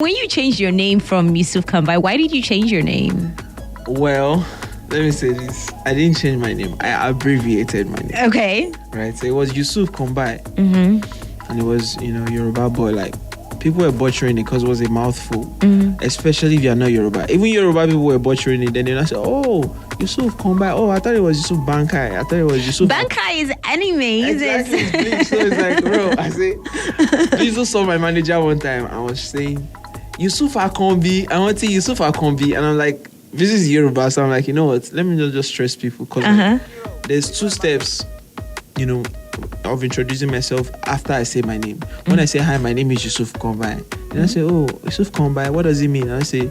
When you changed your name from Yusuf Kambai, why did you change your name? Well, let me say this. I didn't change my name. I abbreviated my name. Okay. Right? So it was Yusuf Kambai. Mm-hmm. And it was, Yoruba boy. Like, people were butchering it because it was a mouthful. Mm-hmm. Especially if you're not Yoruba. Even Yoruba people were butchering it. Then they say, oh, Yusuf Kambai. Oh, I thought it was Yusuf Bankai. I thought it was Yusuf. Bankai is anime. Exactly. So it's like, bro, I say, please just saw my manager one time. I was saying, Yusuf Akombi. I want to say Yusuf Akombi. And I'm like, this is Yoruba. So I'm like, you know what? Let me not just stress people. Because there's 2 steps, of introducing myself after I say my name. When I say, hi, my name is Yusuf Kambai. Then I say, oh, Yusuf Kambai, what does it mean? And I say,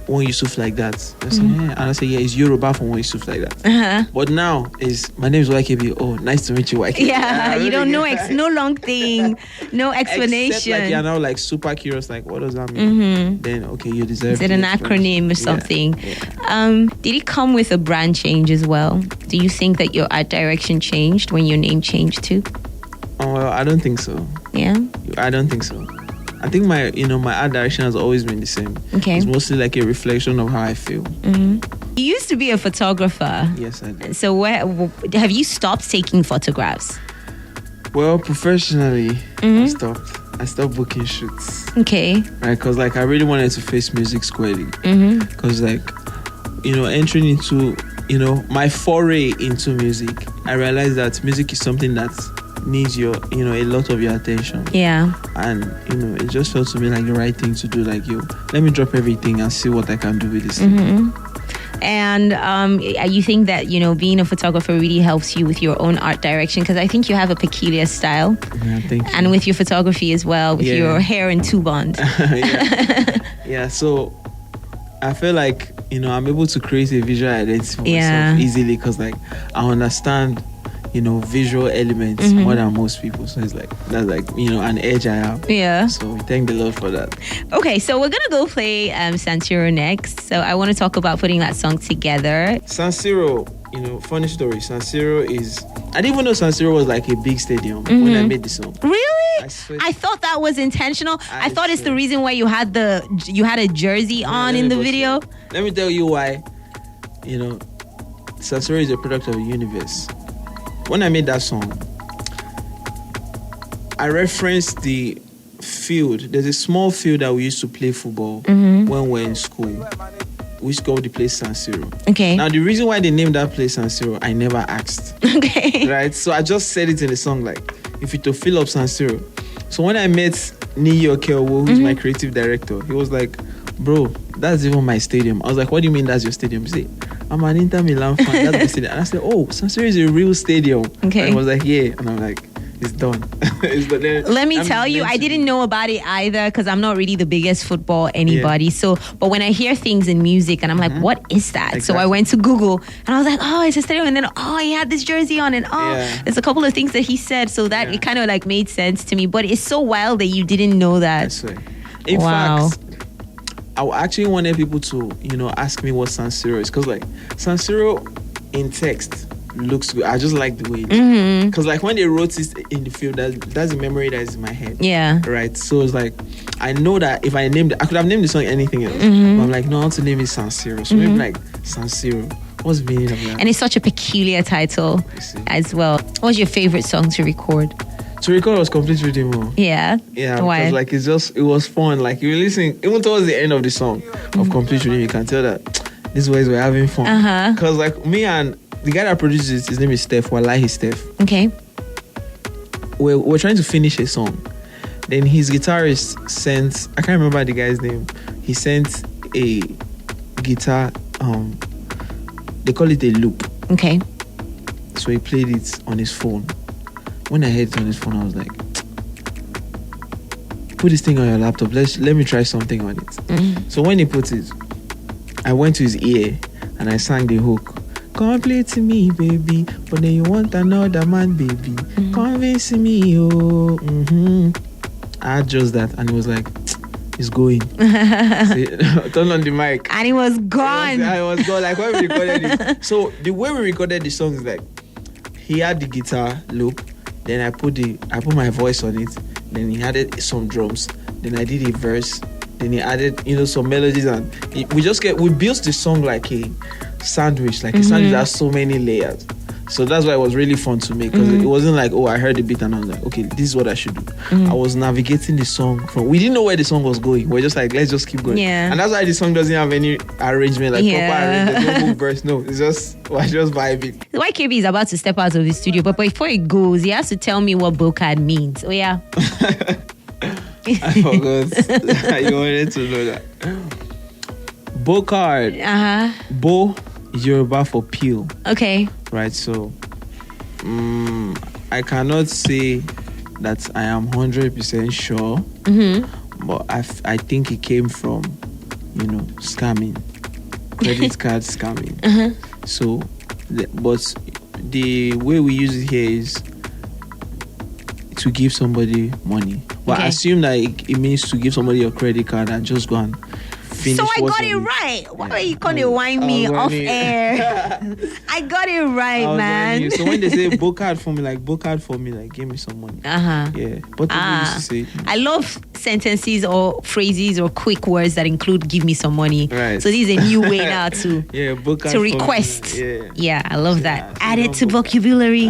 one Yusuf like that. I say, yeah. And I say, yeah, it's Yoruba for one Yusuf like that. But now my name is YKB. Oh, nice to meet you, YKB. Yeah, you don't know, no long thing, no explanation. Except like you're now like super curious, like what does that mean? Then okay, you deserve. Is it an acronym or something? Yeah. Did it come with a brand change as well? Do you think that your art direction changed when your name changed too? Oh, well, I don't think so. Yeah, I don't think so. I think my art direction has always been the same. Okay. It's mostly like a reflection of how I feel. You used to be a photographer. Yes, I did. So have you stopped taking photographs? Well, professionally, I stopped booking shoots. Okay. Right, because like I really wanted to face music squarely. Because like, entering into, my foray into music, I realized that music is something that needs a lot of your attention. Yeah. And it just felt to me like the right thing to do. Like, let me drop everything and see what I can do with this thing. And you think that being a photographer really helps you with your own art direction? Because I think you have a peculiar style. Yeah, thank you. And with your photography as well, with your hair and two-bond. Yeah, so I feel like I'm able to create a visual identity for myself easily, because like I understand visual elements more than most people. So it's like, that's like, an edge I have. Yeah. So we thank the Lord for that. Okay, so we're going to go play Sansiro next. So I want to talk about putting that song together. Sansiro, funny story. Sansiro is... I didn't even know Sansiro was like a big stadium when I made the song. Really? I thought that was intentional. I thought it's the reason why you had a jersey on in the video. Let me tell you why. Sansiro is a product of the universe. When I made that song, I referenced the field. There's a small field that we used to play football when we were in school. We used to call the place Sansiro. Okay. Now, the reason why they named that place Sansiro, I never asked. Okay. Right? So I just said it in the song, like, if it to fill up Sansiro. So when I met Niyi Okeowo, who's my creative director, he was like, bro, that's even my stadium. I was like, what do you mean that's your stadium? He said, I'm an Inter Milan fan. That's my stadium. And I said, oh, Sansiro is a real stadium. Okay. And he was like, yeah. And I'm like, it's done. Let me tell you, I didn't know about it either, because I'm not really the biggest football anybody. Yeah. So, but when I hear things in music and I'm like, what is that? Exactly. So I went to Google and I was like, oh, it's a stadium. And then, he had this jersey on, and there's a couple of things that he said. So that it kind of like made sense to me. But it's so wild that you didn't know that. That's right. In fact, I actually wanted people to, ask me what Sansiro is. Because like, Sansiro in text looks good. I just like the way it is. Because like when they wrote it in the field, that's the memory that is in my head. Yeah. Right? So it's like, I know that if I named it, I could have named the song anything else. But I'm like, no, I want to name it Sansiro. So maybe like, Sansiro. What's the meaning of that? And it's such a peculiar title as well. What was your favorite song to record? To record was Complete Redeemo. Yeah. Yeah. Why? Because like it was fun. Like you were listening, even towards the end of the song of Complete Redeemo, you can tell that these boys were having fun. Because like me and the guy that produces it, his name is Steph. Wallahi Steph. Okay. We're trying to finish a song. Then his guitarist sent, I can't remember the guy's name. He sent a guitar. They call it a loop. Okay. So he played it on his phone. When I heard it on his phone, I was like, put this thing on your laptop. Let me try something on it. So when he put it, I went to his ear and I sang the hook. Complete me, baby, but then you want another man, baby. Convince me, oh. I had just that, and it was like, it's going. Turn on the mic. And it was gone. I was gone. Like when we recorded it. So the way we recorded the song is like, he had the guitar loop. Then I put my voice on it. Then he added some drums. Then I did a verse. Then he added, some melodies, and we built the song like a sandwich, a sandwich that has so many layers. So that's why it was really fun to make, because it wasn't like, I heard the beat and I was like, okay, this is what I should do. I was navigating the song we didn't know where the song was going. We're just like, let's just keep going. Yeah. And that's why the song doesn't have any arrangement, proper arrangement. There's no hook verse. No, we're just vibing. YKB is about to step out of the studio, but before he goes, he has to tell me what bocard means. Oh yeah. I forgot. You wanted to know that. Bocard. Bo is Yoruba for peel. Okay. Right, so I cannot say that I am 100% sure, but I think it came from, scamming, credit card scamming. So, but the way we use it here is to give somebody money. But I assume that it means to give somebody your credit card and just go and finish. So I got it right. Why are you gonna whine me off air? I got it right, man. So when they say bocard for me, like give me some money. Yeah. But people used to say. I love sentences or phrases or quick words that include "give me some money." Right. So this is a new way now to bocard to request. Yeah. Yeah, I love that. Add it to vocabulary.